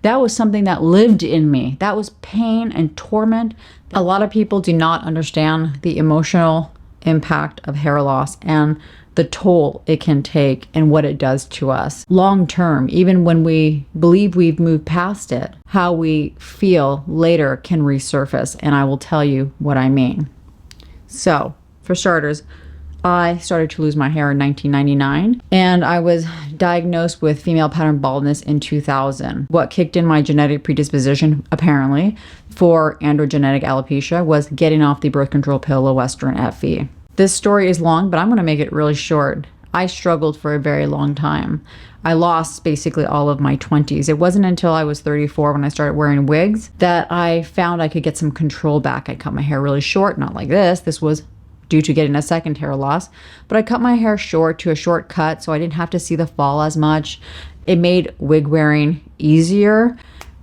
That was something that lived in me. That was pain and torment. A lot of people do not understand the emotional impact of hair loss and the toll it can take and what it does to us long term. Even when we believe we've moved past it, how we feel later can resurface. And I will tell you what I mean. So, for starters, I started to lose my hair in 1999, and I was diagnosed with female pattern baldness in 2000. What kicked in my genetic predisposition, apparently, for androgenetic alopecia was getting off the birth control pill Lowestrin FE. This story is long, but I'm going to make it really short. I struggled for a very long time. I lost basically all of my 20s. It wasn't until I was 34 when I started wearing wigs that I found I could get some control back. I cut my hair really short, not like this. This was due to getting a second hair loss, but I cut my hair short to a short cut so I didn't have to see the fall as much. It made wig wearing easier,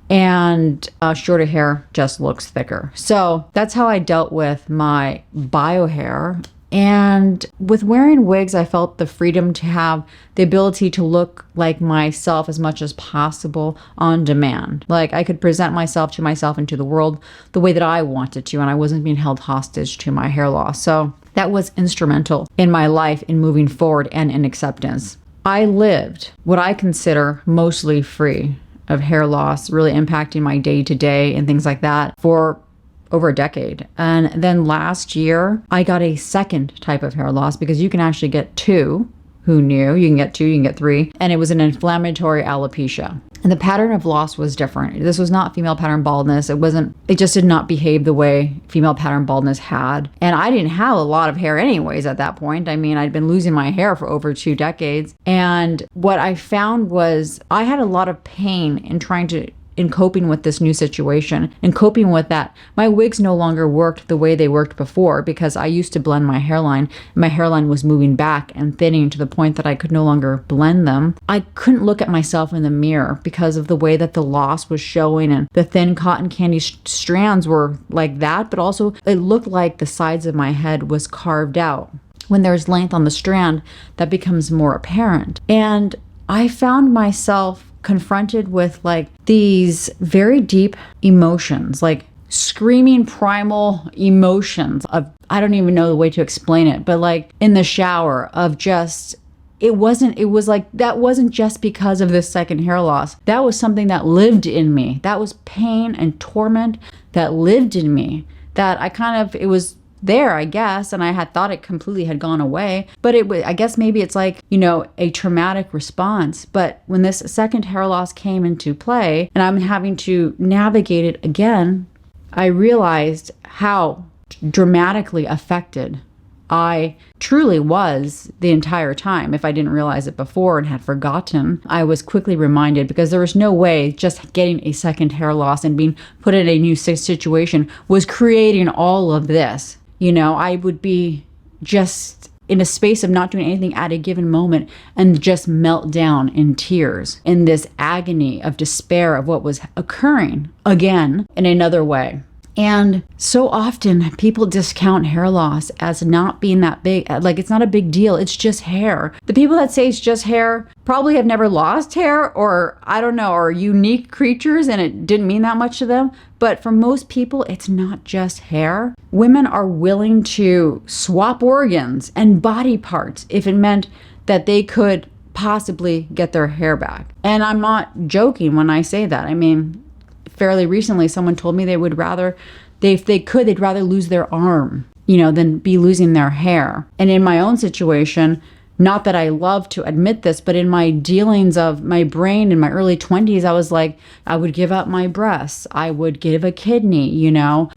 and shorter hair just looks thicker. So that's how I dealt with my bio hair. And with wearing wigs, I felt the freedom to have the ability to look like myself as much as possible on demand. Like I could present myself to myself and to the world the way that I wanted to, and I wasn't being held hostage to my hair loss. So that was instrumental in my life in moving forward and in acceptance. I lived what I consider mostly free of hair loss, really impacting my day-to-day and things like that for over a decade. And then last year, I got a second type of hair loss because you can actually get two. Who knew? You can get two, you can get three. And it was an inflammatory alopecia. And the pattern of loss was different. This was not female pattern baldness. It just did not behave the way female pattern baldness had. And I didn't have a lot of hair anyways at that point. I mean, I'd been losing my hair for over 2 decades. And what I found was I had a lot of pain in coping with this new situation and coping with that. My wigs no longer worked the way they worked before because I used to blend my hairline. My hairline was moving back and thinning to the point that I could no longer blend them. I couldn't look at myself in the mirror because of the way that the loss was showing, and the thin cotton candy strands were like that, but also it looked like the sides of my head was carved out. When there's length on the strand, that becomes more apparent. And I found myself confronted with like these very deep emotions, like screaming primal emotions of, I don't even know the way to explain it, but like in the shower of just, it was like, that wasn't just because of this second hair loss. That was something that lived in me. That was pain and torment that lived in me, that it was there, I guess, and I had thought it completely had gone away, but I guess maybe it's like, a traumatic response. But when this second hair loss came into play and I'm having to navigate it again, I realized how dramatically affected I truly was the entire time. If I didn't realize it before and had forgotten, I was quickly reminded, because there was no way just getting a second hair loss and being put in a new situation was creating all of this. I would be just in a space of not doing anything at a given moment and just melt down in tears in this agony of despair of what was occurring again in another way. And so often people discount hair loss as not being that big. Like, it's not a big deal. It's just hair. The people that say it's just hair probably have never lost hair, or I don't know, are unique creatures and it didn't mean that much to them. But for most people, it's not just hair. Women are willing to swap organs and body parts if it meant that they could possibly get their hair back. And I'm not joking when I say that. I mean, fairly recently, someone told me if they could, they'd rather lose their arm, than be losing their hair. And in my own situation, not that I love to admit this, but in my dealings of my brain in my early 20s, I was like, I would give up my breasts. I would give a kidney,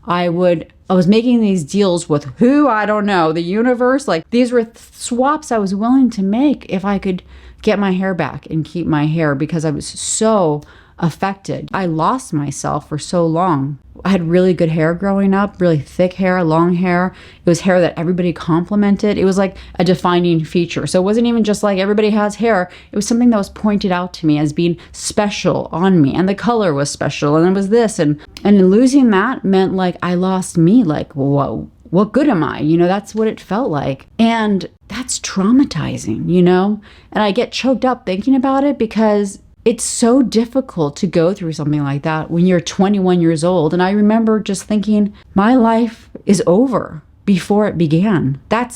I was making these deals with who, I don't know, the universe. Like, these were swaps I was willing to make if I could get my hair back and keep my hair, because I was so affected. I lost myself for so long. I had really good hair growing up, really thick hair, long hair. It was hair that everybody complimented. It was like a defining feature. So it wasn't even just like everybody has hair. It was something that was pointed out to me as being special on me. And the color was special. And it was this. And losing that meant like I lost me. Like, whoa, what good am I? That's what it felt like. And that's traumatizing, And I get choked up thinking about it because it's so difficult to go through something like that when you're 21 years old. And I remember just thinking, my life is over before it began. That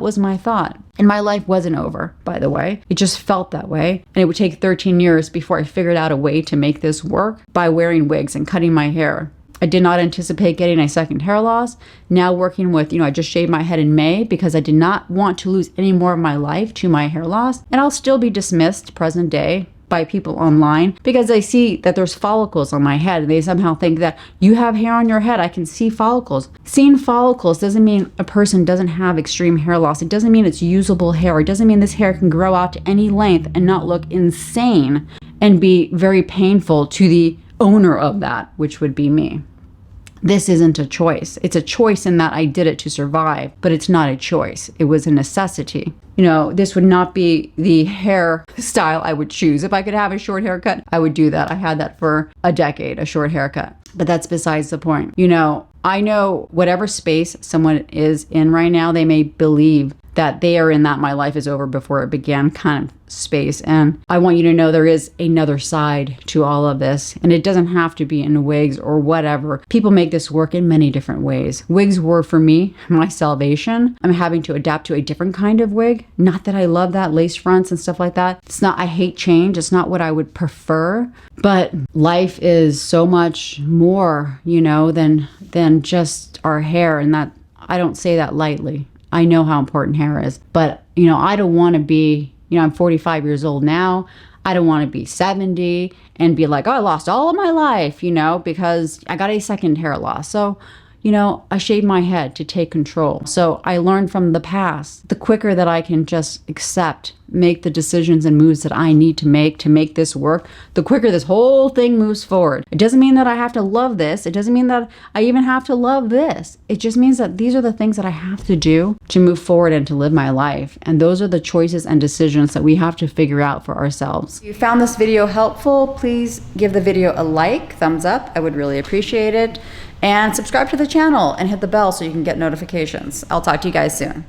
was my thought. And my life wasn't over, by the way. It just felt that way. And it would take 13 years before I figured out a way to make this work by wearing wigs and cutting my hair. I did not anticipate getting a second hair loss. Now working with, I just shaved my head in May because I did not want to lose any more of my life to my hair loss. And I'll still be dismissed present day by people online because they see that there's follicles on my head and they somehow think that you have hair on your head. I can see follicles. Seeing follicles doesn't mean a person doesn't have extreme hair loss. It doesn't mean it's usable hair. It doesn't mean this hair can grow out to any length and not look insane and be very painful to the owner of that, which would be me. This isn't a choice. It's a choice in that I did it to survive, but it's not a choice. It was a necessity. This would not be the hair style I would choose. If I could have a short haircut, I would do that. I had that for a decade, a short haircut. But that's besides the point. I know whatever space someone is in right now, they may believe that they are in that my life is over before it began kind of space. And I want you to know there is another side to all of this. And it doesn't have to be in wigs or whatever. People make this work in many different ways. Wigs were, for me, my salvation. I'm having to adapt to a different kind of wig. Not that I love that, lace fronts and stuff like that. It's not, I hate change. It's not what I would prefer. But life is so much more, than just our hair. And that, I don't say that lightly. I know how important hair is, but I don't want to be, I'm 45 years old now. I don't want to be 70 and be like, oh, I lost all of my life, because I got a second hair loss. So, I shaved my head to take control. So I learned from the past. The quicker that I can just accept, make the decisions and moves that I need to make this work, the quicker this whole thing moves forward. It doesn't mean that I have to love this. It doesn't mean that I even have to love this. It just means that these are the things that I have to do to move forward and to live my life. And those are the choices and decisions that we have to figure out for ourselves. If you found this video helpful, please give the video a like, thumbs up. I would really appreciate it. And subscribe to the channel and hit the bell so you can get notifications. I'll talk to you guys soon.